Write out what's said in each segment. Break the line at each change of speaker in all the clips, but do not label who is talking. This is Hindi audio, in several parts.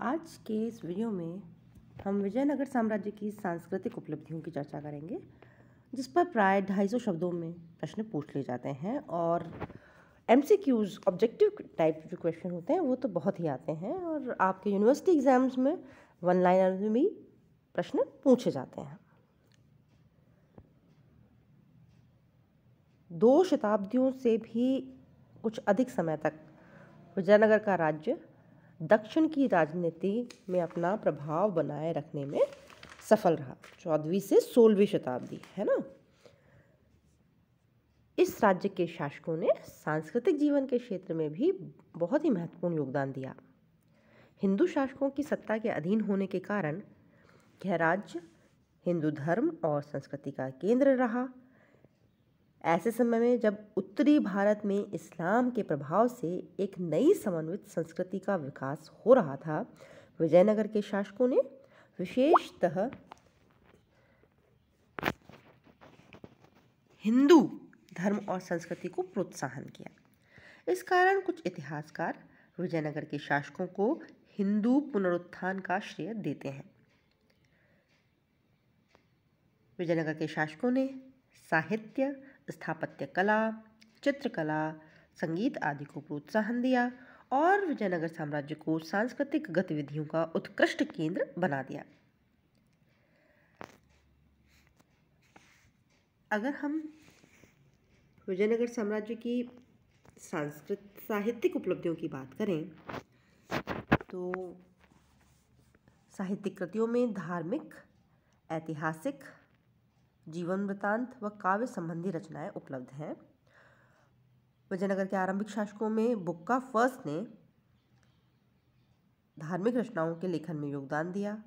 आज के इस वीडियो में हम विजयनगर साम्राज्य की सांस्कृतिक उपलब्धियों की चर्चा करेंगे, जिस पर प्राय 250 शब्दों में प्रश्न पूछ लिए जाते हैं। और MCQs ऑब्जेक्टिव टाइप जो क्वेश्चन होते हैं वो तो बहुत ही आते हैं, और आपके यूनिवर्सिटी एग्जाम्स में वन लाइनर में भी प्रश्न पूछे जाते हैं। 2 शताब्दियों से भी कुछ अधिक समय तक विजयनगर का राज्य दक्षिण की राजनीति में अपना प्रभाव बनाए रखने में सफल रहा। 14वीं से 16वीं शताब्दी है ना। इस राज्य के शासकों ने सांस्कृतिक जीवन के क्षेत्र में भी बहुत ही महत्वपूर्ण योगदान दिया। हिंदू शासकों की सत्ता के अधीन होने के कारण यह राज्य हिंदू धर्म और संस्कृति का केंद्र रहा। ऐसे समय में जब उत्तरी भारत में इस्लाम के प्रभाव से एक नई समन्वित संस्कृति का विकास हो रहा था, विजयनगर के शासकों ने विशेषतः हिंदू धर्म और संस्कृति को प्रोत्साहन किया। इस कारण कुछ इतिहासकार विजयनगर के शासकों को हिंदू पुनरुत्थान का श्रेय देते हैं। विजयनगर के शासकों ने साहित्य, स्थापत्य कला, चित्रकला, संगीत आदि को प्रोत्साहन दिया और विजयनगर साम्राज्य को सांस्कृतिक गतिविधियों का उत्कृष्ट केंद्र बना दिया। अगर हम विजयनगर साम्राज्य की साहित्यिक उपलब्धियों की बात करें तो साहित्यिक कृतियों में धार्मिक, ऐतिहासिक, जीवन वृत्तांत व काव्य संबंधी रचनाएं उपलब्ध हैं। विजयनगर के आरंभिक शासकों में बुक्का फर्स्ट ने धार्मिक रचनाओं के लेखन में योगदान दिया।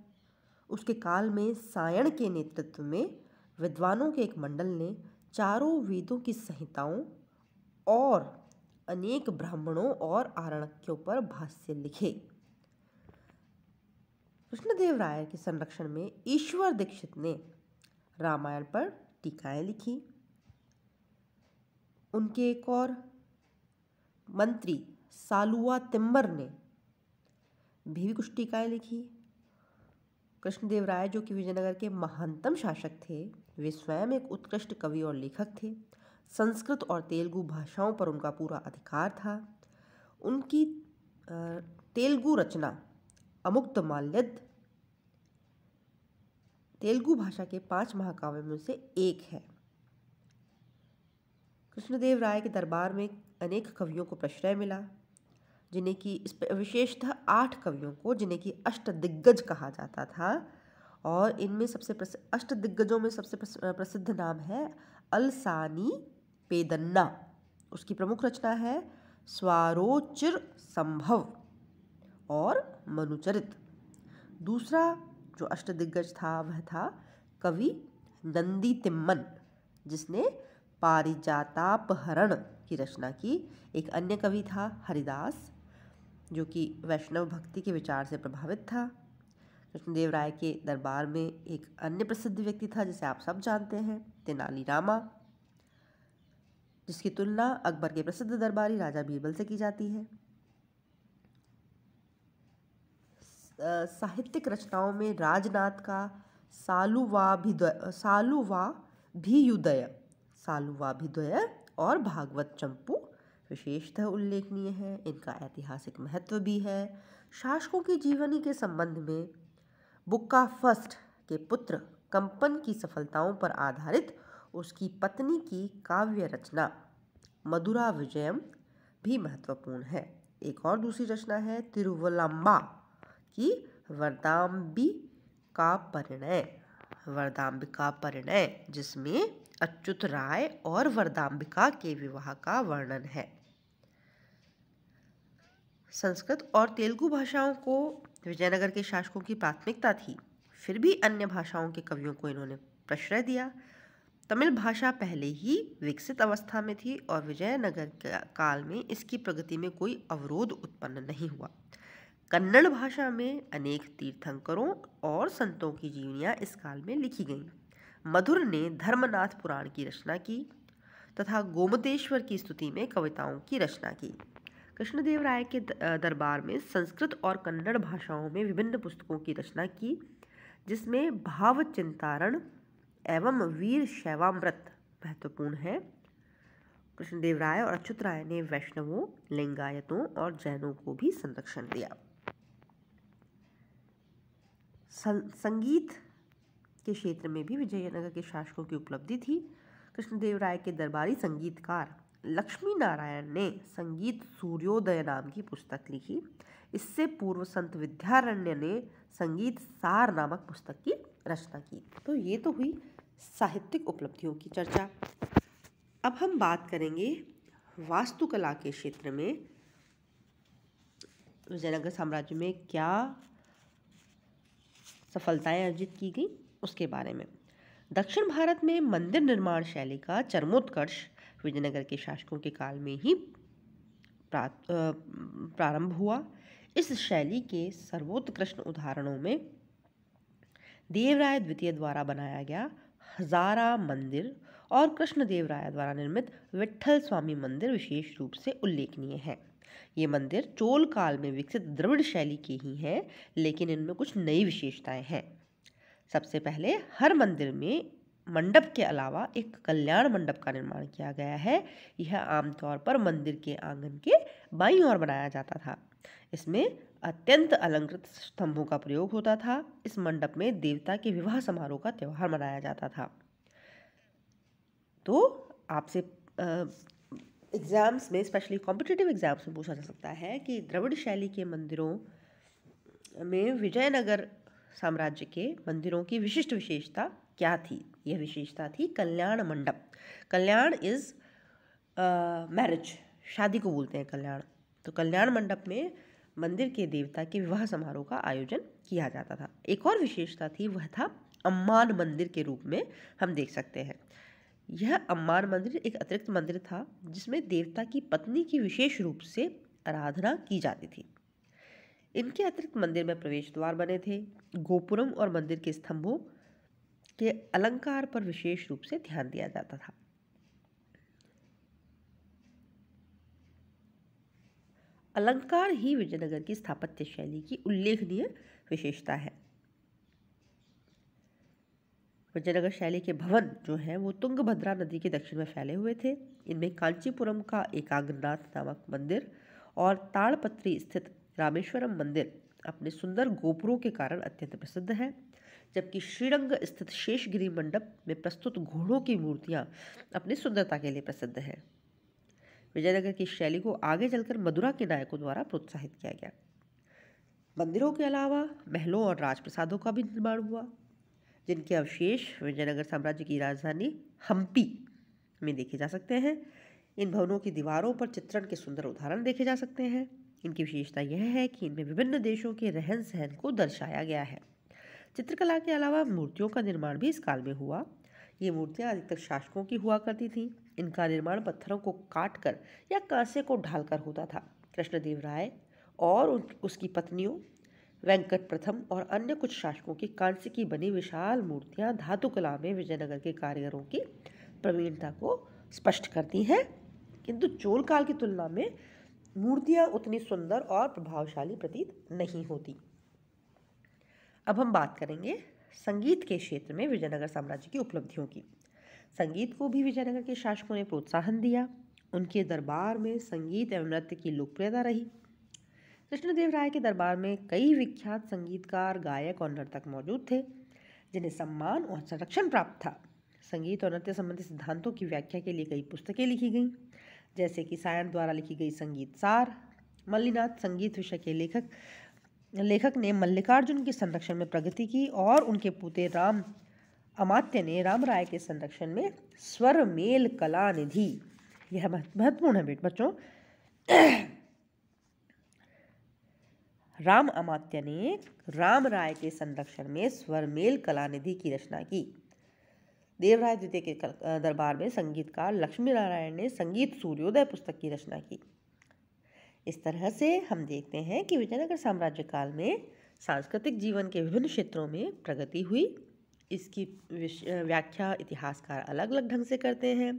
उसके काल में सायण के नेतृत्व में विद्वानों के एक मंडल ने चारों वेदों की संहिताओं और अनेक ब्राह्मणों और आरण्यकों पर भाष्य लिखे। कृष्णदेव राय के संरक्षण में ईश्वर दीक्षित ने रामायण पर टीकाएं लिखी। उनके एक और मंत्री सालुआ तिम्बर ने भी कुछ टीकाएं लिखी। कृष्णदेव राय, जो कि विजयनगर के महानतम शासक थे, वे स्वयं एक उत्कृष्ट कवि और लेखक थे। संस्कृत और तेलुगु भाषाओं पर उनका पूरा अधिकार था। उनकी तेलुगु रचना अमुक्तमाल्यद तेलुगु भाषा के 5 महाकाव्यों में से एक है। कृष्णदेव राय के दरबार में अनेक कवियों को प्रश्रय मिला, जिन्हें कि विशेषतः 8 कवियों को, जिन्हें कि अष्टदिग्गज कहा जाता था। और इनमें सबसे अष्टदिग्गजों में सबसे प्रसिद्ध नाम है अलसानी पेदन्ना। उसकी प्रमुख रचना है स्वारोचिर संभव और मनुचरित। दूसरा जो अष्टदिग्गज था वह था कवि नंदी तिम्मन, जिसने पारिजातापहरण की रचना की। एक अन्य कवि था हरिदास, जो कि वैष्णव भक्ति के विचार से प्रभावित था। कृष्णदेव राय के दरबार में एक अन्य प्रसिद्ध व्यक्ति था जिसे आप सब जानते हैं, तेनाली रामा, जिसकी तुलना अकबर के प्रसिद्ध दरबारी राजा बीरबल से की जाती है। साहित्यिक रचनाओं में राजनाथ का सालुवाभिद्वय और भागवत चंपू विशेषतः उल्लेखनीय है। इनका ऐतिहासिक महत्व भी है। शासकों की जीवनी के संबंध में बुक्का फर्स्ट के पुत्र कंपन की सफलताओं पर आधारित उसकी पत्नी की काव्य रचना मधुरा विजयम भी महत्वपूर्ण है। एक और दूसरी रचना है तिरुवल्लम्बा की वरदाम्बिका परिणय, जिसमें अच्युत राय और वरदाम्बिका के विवाह का वर्णन है। संस्कृत और तेलुगु भाषाओं को विजयनगर के शासकों की प्राथमिकता थी, फिर भी अन्य भाषाओं के कवियों को इन्होंने प्रश्रय दिया। तमिल भाषा पहले ही विकसित अवस्था में थी और विजयनगर काल में इसकी प्रगति में कोई अवरोध उत्पन्न नहीं हुआ। कन्नड़ भाषा में अनेक तीर्थंकरों और संतों की जीवनियाँ इस काल में लिखी गईं। मधुर ने धर्मनाथ पुराण की रचना की तथा गोमतेश्वर की स्तुति में कविताओं की रचना की। कृष्णदेव राय के दरबार में संस्कृत और कन्नड़ भाषाओं में विभिन्न पुस्तकों की रचना की, जिसमें भावचिंतारण एवं वीर शैवामृत महत्वपूर्ण है। कृष्णदेव राय और अच्युत राय ने वैष्णवों, लिंगायतों और जैनों को भी संरक्षण दिया। संगीत के क्षेत्र में भी विजयनगर के शासकों की उपलब्धि थी। कृष्णदेव राय के दरबारी संगीतकार लक्ष्मी नारायण ने संगीत सूर्योदय नाम की पुस्तक लिखी। इससे पूर्व संत विद्यारण्य ने संगीत सार नामक पुस्तक की रचना की। तो ये तो हुई साहित्यिक उपलब्धियों की चर्चा। अब हम बात करेंगे वास्तुकला के क्षेत्र में विजयनगर साम्राज्य में क्या सफलताएं अर्जित की गई उसके बारे में। दक्षिण भारत में मंदिर निर्माण शैली का चरमोत्कर्ष विजयनगर के शासकों के काल में ही प्रारंभ हुआ। इस शैली के सर्वोत्कृष्ट उदाहरणों में देवराय द्वितीय द्वारा बनाया गया हजारा मंदिर और कृष्णदेव राय द्वारा निर्मित विट्ठल स्वामी मंदिर विशेष रूप से उल्लेखनीय है। ये मंदिर चोल काल में विकसित द्रविड़ शैली के ही हैं, लेकिन इनमें कुछ नई विशेषताएं हैं। सबसे पहले हर मंदिर में मंडप के अलावा एक कल्याण मंडप का निर्माण किया गया है। यह आमतौर पर मंदिर के आंगन के बाईं ओर बनाया जाता था। इसमें अत्यंत अलंकृत स्तंभों का प्रयोग होता था। इस मंडप में देवता के विवाह समारोह का त्यौहार मनाया जाता था। तो आपसे एग्जाम्स में, स्पेशली कॉम्पिटिटिव एग्जाम्स में पूछा जा सकता है कि द्रविड़ शैली के मंदिरों में विजयनगर साम्राज्य के मंदिरों की विशिष्ट विशेषता क्या थी। यह विशेषता थी कल्याण मंडप। कल्याण इज मैरिज, शादी को बोलते हैं कल्याण। तो कल्याण मंडप में मंदिर के देवता के विवाह समारोह का आयोजन किया जाता था। एक और विशेषता थी, वह था अम्मान मंदिर के रूप में हम देख सकते हैं। यह अम्मान मंदिर एक अतिरिक्त मंदिर था जिसमें देवता की पत्नी की विशेष रूप से आराधना की जाती थी। इनके अतिरिक्त मंदिर में प्रवेश द्वार बने थे। गोपुरम और मंदिर के स्तंभों के अलंकार पर विशेष रूप से ध्यान दिया जाता था। अलंकार ही विजयनगर की स्थापत्य शैली की उल्लेखनीय विशेषता है। विजयनगर शैली के भवन जो हैं वो तुंगभद्रा नदी के दक्षिण में फैले हुए थे। इनमें कांचीपुरम का एकाग्रनाथ नामक मंदिर और ताड़पत्री स्थित रामेश्वरम मंदिर अपने सुंदर गोपुरों के कारण अत्यंत प्रसिद्ध है, जबकि श्रीरंग स्थित शेषगिरी मंडप में प्रस्तुत घोड़ों की मूर्तियां अपनी सुंदरता के लिए प्रसिद्ध है। विजयनगर की शैली को आगे चलकर मदुरा के नायकों द्वारा प्रोत्साहित किया गया। मंदिरों के अलावा महलों और राजप्रसादों का भी निर्माण हुआ, जिनके अवशेष विजयनगर साम्राज्य की राजधानी हम्पी में देखे जा सकते हैं। इन भवनों की दीवारों पर चित्रण के सुंदर उदाहरण देखे जा सकते हैं। इनकी विशेषता यह है कि इनमें विभिन्न देशों के रहन सहन को दर्शाया गया है। चित्रकला के अलावा मूर्तियों का निर्माण भी इस काल में हुआ। ये मूर्तियाँ अधिकतर शासकों की हुआ करती थीं। इनका निर्माण पत्थरों को काट कर या कांसे को ढालकर होता था। कृष्णदेव राय और उसकी पत्नियों वेंकट प्रथम और अन्य कुछ शासकों की कांस्य की बनी विशाल मूर्तियां धातुकला में विजयनगर के कारीगरों की प्रवीणता को स्पष्ट करती हैं, किंतु चोल काल की तुलना में मूर्तियां उतनी सुंदर और प्रभावशाली प्रतीत नहीं होती। अब हम बात करेंगे संगीत के क्षेत्र में विजयनगर साम्राज्य की उपलब्धियों की। संगीत को भी विजयनगर के शासकों ने प्रोत्साहन दिया। उनके दरबार में संगीत एवं नृत्य की लोकप्रियता रही। कृष्णदेव राय के दरबार में कई विख्यात संगीतकार, गायक और नर्तक मौजूद थे, जिन्हें सम्मान और संरक्षण प्राप्त था। संगीत और नृत्य संबंधी सिद्धांतों की व्याख्या के लिए कई पुस्तकें लिखी गईं, जैसे कि सायन द्वारा लिखी गई संगीत सार। मल्लिनाथ संगीत विषय के लेखक ने मल्लिकार्जुन के संरक्षण में प्रगति की और उनके पुत्र राम अमात्य ने राम राय के संरक्षण में स्वर मेल कला निधि, यह महत्वपूर्ण है बच्चों, राम अमात्य ने राम राय के संरक्षण में स्वरमेल कलानिधि की रचना की। देवराय द्वितीय के दरबार में संगीतकार लक्ष्मी नारायण ने संगीत सूर्योदय पुस्तक की रचना की। इस तरह से हम देखते हैं कि विजयनगर साम्राज्य काल में सांस्कृतिक जीवन के विभिन्न क्षेत्रों में प्रगति हुई। इसकी व्याख्या इतिहासकार अलग अलग ढंग से करते हैं।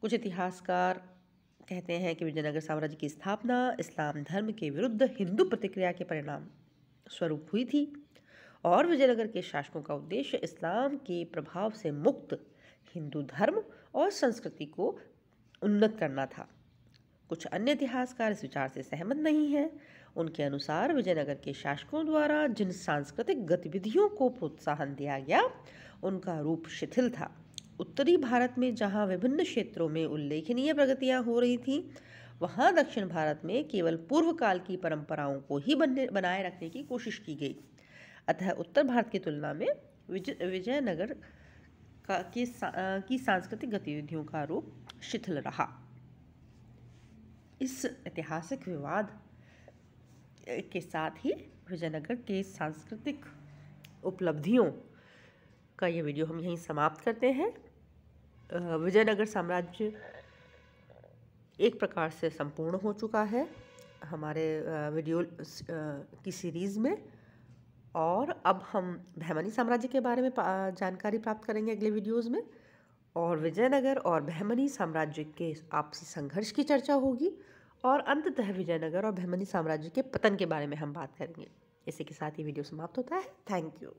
कुछ इतिहासकार कहते हैं कि विजयनगर साम्राज्य की स्थापना इस्लाम धर्म के विरुद्ध हिंदू प्रतिक्रिया के परिणाम स्वरूप हुई थी और विजयनगर के शासकों का उद्देश्य इस्लाम के प्रभाव से मुक्त हिंदू धर्म और संस्कृति को उन्नत करना था। कुछ अन्य इतिहासकार इस विचार से सहमत नहीं हैं। उनके अनुसार विजयनगर के शासकों द्वारा जिन सांस्कृतिक गतिविधियों को प्रोत्साहन दिया गया उनका रूप शिथिल था। उत्तरी भारत में जहां विभिन्न क्षेत्रों में उल्लेखनीय प्रगतियां हो रही थीं, वहां दक्षिण भारत में केवल पूर्व काल की परंपराओं को ही बनाए रखने की कोशिश की गई। अतः उत्तर भारत की तुलना में विजयनगर की सांस्कृतिक गतिविधियों का रूप शिथिल रहा। इस ऐतिहासिक विवाद के साथ ही विजयनगर के सांस्कृतिक उपलब्धियों का ये वीडियो हम यहीं समाप्त करते हैं। विजयनगर साम्राज्य एक प्रकार से संपूर्ण हो चुका है हमारे वीडियो की सीरीज़ में, और अब हम बहमनी साम्राज्य के बारे में जानकारी प्राप्त करेंगे अगले वीडियोज़ में, और विजयनगर और बहमनी साम्राज्य के आपसी संघर्ष की चर्चा होगी, और अंततः विजयनगर और बहमनी साम्राज्य के पतन के बारे में हम बात करेंगे। इसी के साथ ही वीडियो समाप्त होता है। Thank you.